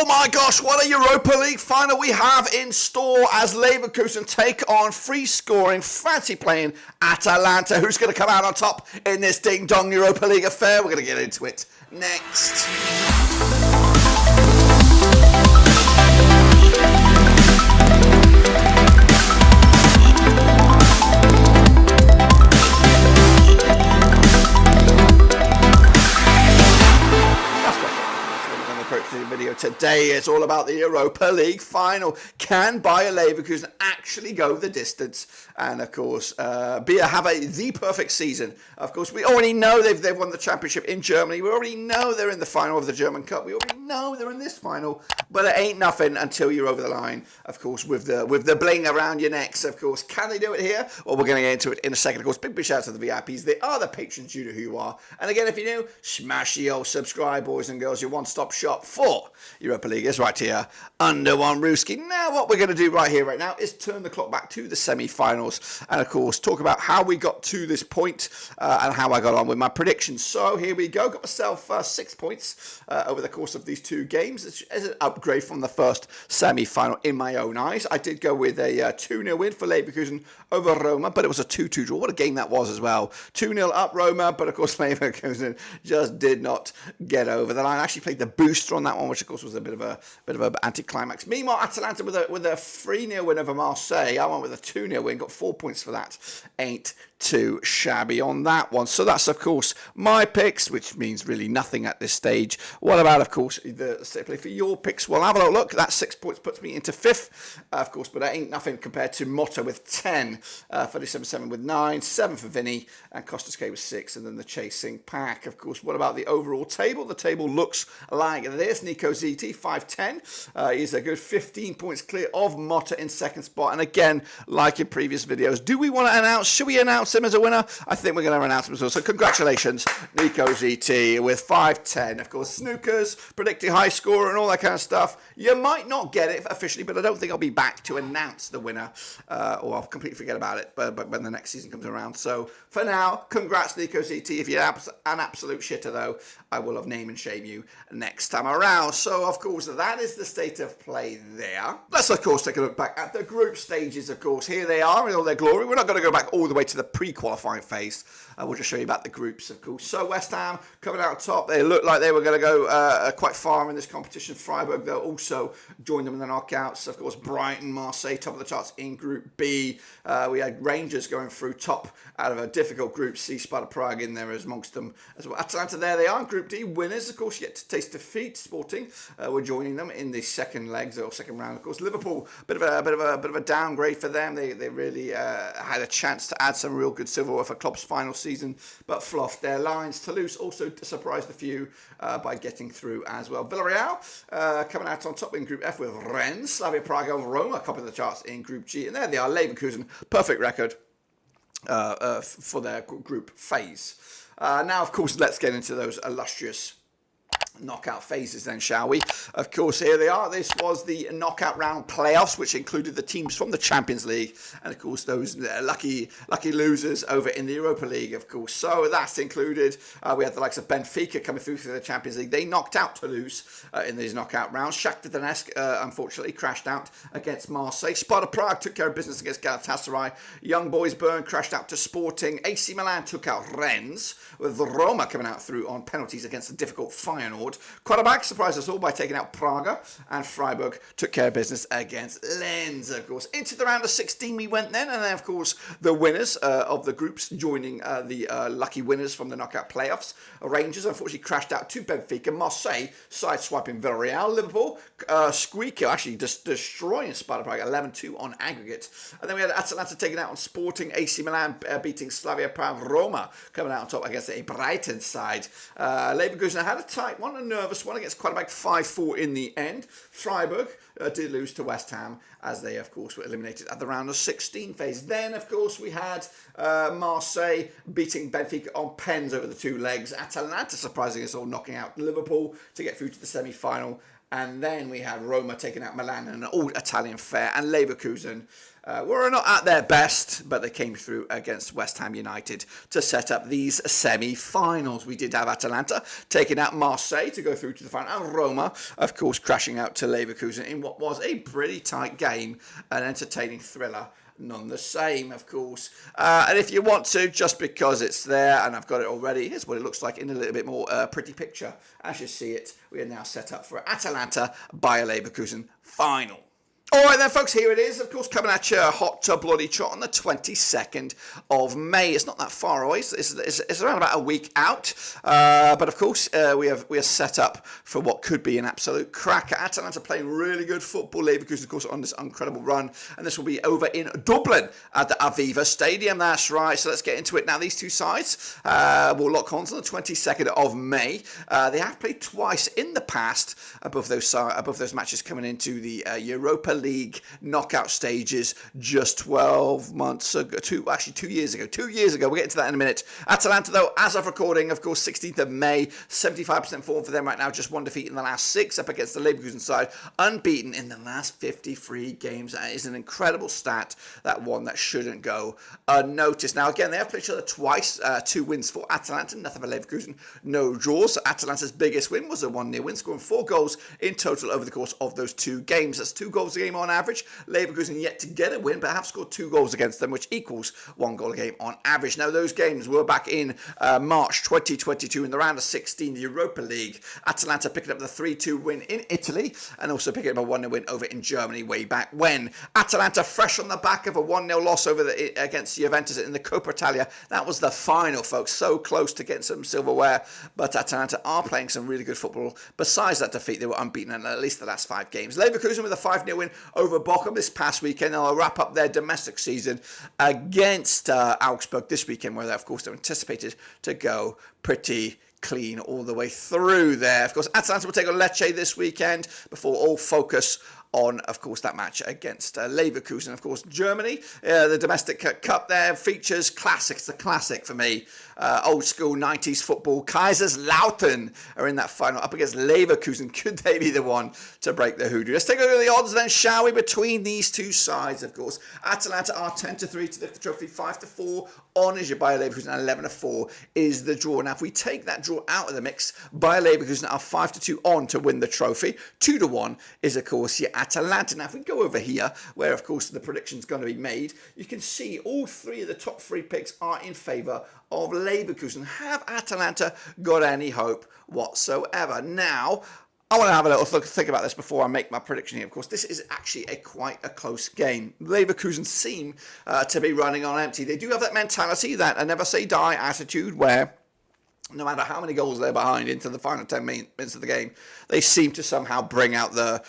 Oh my gosh, what a Europa League final we have in store as Leverkusen take on free-scoring, fancy-playing Atalanta. Who's going to come out on top in this ding-dong Europa League affair? We're going to get into it next. The video today is all about the Europa League final. Can Bayer Leverkusen actually go the distance? And of course, Bayer have the perfect season. Of course, we already know they've won the championship in Germany. We already know they're in the final of the German Cup. We already know they're in this final. But it ain't nothing until you're over the line. Of course, with the bling around your necks. Of course, can they do it here? Well, we're going to get into it in a second. Of course, big shout out to the VIPs. They are the patrons. You know who you are. And again, if you're new, smash the old subscribe, boys and girls. Your one-stop shop for Europa League is right here under one Rooski. Now what we're going to do right now is turn the clock back to the semi-finals and of course talk about how we got to this point and how I got on with my predictions. So here we go. Got myself 6 points over the course of these two games. It's an upgrade from the first semi-final in my own eyes. I did go with a 2-0 win for Leverkusen over Roma, but it was a 2-2 draw. What a game that was as well. 2-0 up Roma, but of course Leverkusen just did not get over the line. I actually played the booster on that one, which of course was a bit of an anticlimax. Meanwhile, Atalanta with a 3-0 win over Marseille. I went with a 2-0 win, got 4 points for that. Ain't too shabby on that one. So that's of course my picks, which means really nothing at this stage. What about of course the play for your picks? Well, have a little look. That 6 points puts me into 5th, of course, but that ain't nothing compared to Motta with 10, 37-7 with 9, 7 for Vinny, and Costas K with 6, and then the chasing pack. Of course, what about the overall table? The table looks like this. Nico ZT 5-10. He's a good 15 points clear of Motta in second spot. And again, like in previous videos, do we want to announce? Should we announce him as a winner? I think we're going to announce him as well. So congratulations, Nico ZT with 5-10. Of course, snookers, predicting high score and all that kind of stuff. You might not get it officially, but I don't think I'll be back to announce the winner, or I'll completely forget about it. But when the next season comes around. So for now, congrats, Nico ZT. If you're an absolute shitter, though, I will have name and shame you next time around. So of course, that is the state of play there. Let's of course take a look back at the group stages. Of course, here they are in all their glory. We're not going to go back all the way to the pre-qualifying phase. We'll just show you about the groups, of course. So West Ham coming out top. They looked like they were going to go quite far in this competition. Freiburg, they'll also join them in the knockouts. Of course, Brighton, Marseille, top of the charts in Group B. We had Rangers going through top out of a difficult Group C. Sparta Prague in there as amongst them as well. Atalanta, there they are in Group D. Winners, of course, yet to taste defeat. Sporting, we're joining them in the second legs or second round. Of course, Liverpool, bit of a downgrade for them. They really had a chance to add some real good silverware for Klopp's final season, but fluffed their lines. Toulouse also surprised a few by getting through as well. Villarreal coming out on top in Group F with Rennes, Slavia Prague and Roma copying the charts in Group G, and there they are, Leverkusen, perfect record for their group phase. Now, of course, let's get into those illustrious knockout phases then, shall we? Of course, here they are. This was the knockout round playoffs, which included the teams from the Champions League and of course those lucky losers over in the Europa League, of course. So that's included, we had the likes of Benfica coming through to the Champions League. They knocked out Toulouse in these knockout rounds. Shakhtar Donetsk unfortunately crashed out against Marseille. Sparta Prague took care of business against Galatasaray. Young Boys Bern crashed out to Sporting. AC Milan took out Rennes, with Roma coming out through on penalties against a difficult Feyenoord. Quarterback surprised us all by taking out Praga, and Freiburg took care of business against Lens, of course. Into the round of 16 we went then, and then of course the winners of the groups joining the lucky winners from the knockout playoffs. Rangers unfortunately crashed out to Benfica. Marseille sideswiping Villarreal. Liverpool squeaker, actually destroying Sparta Prague 11-2 on aggregate. And then we had Atalanta taking out on Sporting. AC Milan beating Slavia Prague. Roma coming out on top against a Brighton side. Leverkusen had a tight one, a nervous one against Quarterback 5-4 in the end. Freiburg did lose to West Ham as they, of course, were eliminated at the round of 16 phase. Then, of course, we had Marseille beating Benfica on pens over the two legs. Atalanta surprising us all, knocking out Liverpool to get through to the semi-final. And then we had Roma taking out Milan in an all-Italian fair, and Leverkusen were not at their best, but they came through against West Ham United to set up these semi-finals. We did have Atalanta taking out Marseille to go through to the final, and Roma, of course, crashing out to Leverkusen in what was a pretty tight game, an entertaining thriller. None the same, of course. And if you want to, just because it's there and I've got it already, here's what it looks like in a little bit more pretty picture. As you see it, we are now set up for Atalanta Bayer Leverkusen final. All right then, folks, here it is, of course, coming at you hot to bloody trot on the 22nd of May. It's not that far away. It's around about a week out. But, of course, we are set up for what could be an absolute cracker. Atalanta playing really good football. Leverkusen, of course, on this incredible run. And this will be over in Dublin at the Aviva Stadium. That's right. So let's get into it now. These two sides will lock on on the 22nd of May. They have played twice in the past above those matches coming into the Europa League knockout stages just 12 months ago, 2 years ago. 2 years ago. We'll get into that in a minute. Atalanta, though, as of recording, of course, 16th of May, 75% form for them right now, just one defeat in the last 6 up against the Leverkusen side, unbeaten in the last 53 games. That is an incredible stat, that one that shouldn't go unnoticed. Now, again, they have played each other twice, 2 wins for Atalanta, nothing for Leverkusen, no draws. Atalanta's biggest win was a 1-0 win, scoring 4 goals in total over the course of those 2 games. That's 2 goals a game on average. Leverkusen yet to get a win, but have scored 2 goals against them, which equals 1 goal a game on average. Now, those games were back in March 2022 in the round of 16, the Europa League. Atalanta picking up the 3-2 win in Italy and also picking up a 1-0 win over in Germany way back when. Atalanta fresh on the back of a 1-0 loss against Juventus in the Coppa Italia. That was the final, folks. So close to getting some silverware, but Atalanta are playing some really good football. Besides that defeat, they were unbeaten in at least the last 5 games. Leverkusen with a 5-0 win over Bochum this past weekend. They'll wrap up their domestic season against Augsburg this weekend, where they, of course, they're anticipated to go pretty clean all the way through there. Of course, Atalanta will take on Lecce this weekend before all focus on, of course, that match against Leverkusen. Of course, Germany, the domestic cup there features classics. The classic for me, old school 90s football. Kaiserslautern are in that final up against Leverkusen. Could they be the one to break the hoodoo? Let's take a look at the odds then, shall we, between these two sides, of course. Atalanta are 10-3 to lift the trophy, 5-4 on is your Bayer Leverkusen, and 11-4 is the draw. Now, if we take that draw out of the mix, Bayer Leverkusen are 5-2 on to win the trophy. 2-1 is, of course, your Atalanta. Now, if we go over here, where, of course, the prediction's going to be made, you can see all 3 of the top 3 picks are in favour of Leverkusen. Have Atalanta got any hope whatsoever? Now, I want to have a little think about this before I make my prediction here. Of course, this is actually quite a close game. Leverkusen seem to be running on empty. They do have that mentality, that a never say die attitude, where no matter how many goals they're behind into the final 10 minutes of the game, they seem to somehow bring out the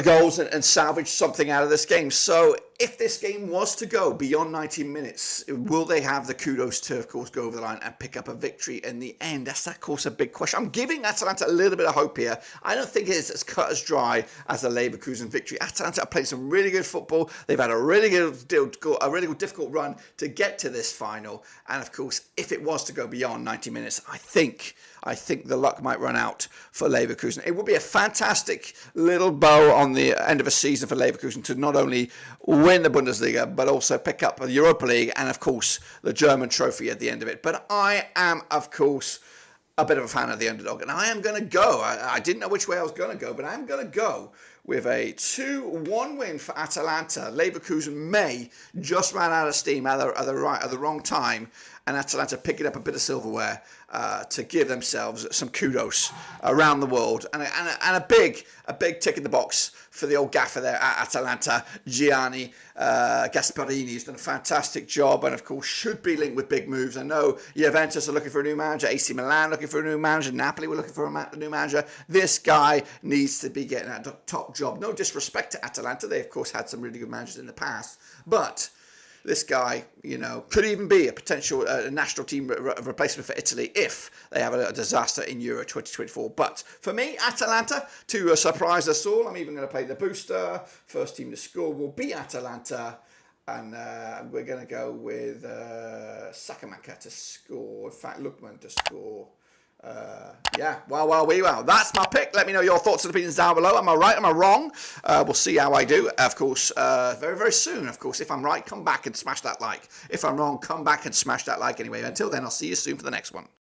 goals and salvage something out of this game. So if this game was to go beyond 90 minutes, will they have the kudos to, of course, go over the line and pick up a victory in the end? That's, of course, a big question. I'm giving Atalanta a little bit of hope here. I don't think it's as cut as dry as the Leverkusen victory. Atalanta are playing some really good football. They've had a really good difficult run to get to this final. And, of course, if it was to go beyond 90 minutes, I think the luck might run out for Leverkusen. It would be a fantastic little bow on the end of a season for Leverkusen to not only win the Bundesliga, but also pick up the Europa League and, of course, the German trophy at the end of it. But I am, of course, a bit of a fan of the underdog, and I am going to go. I didn't know which way I was going to go, but I'm going to go with a 2-1 win for Atalanta. Leverkusen may just ran out of steam at the wrong time, and Atalanta picking up a bit of silverware to give themselves some kudos around the world, and a big tick in the box for the old gaffer there at Atalanta, Gianni Gasparini. He's done a fantastic job, and of course should be linked with big moves. I know Juventus are looking for a new manager, AC Milan looking for a new manager, Napoli were looking for a new manager. This guy needs to be getting that top job. No disrespect to Atalanta, they of course had some really good managers in the past, but this guy, could even be a potential national team replacement for Italy if they have a disaster in Euro 2024. But for me, Atalanta, to surprise us all, I'm even going to play the booster. First team to score will be Atalanta. And we're going to go with Sakamaka to score. In fact, Lookman to score. Yeah, well. That's my pick. Let me know your thoughts and opinions down below. Am I right? Am I wrong? We'll see how I do. Of course, very, very soon. Of course, if I'm right, come back and smash that like. If I'm wrong, come back and smash that like anyway. Until then, I'll see you soon for the next one.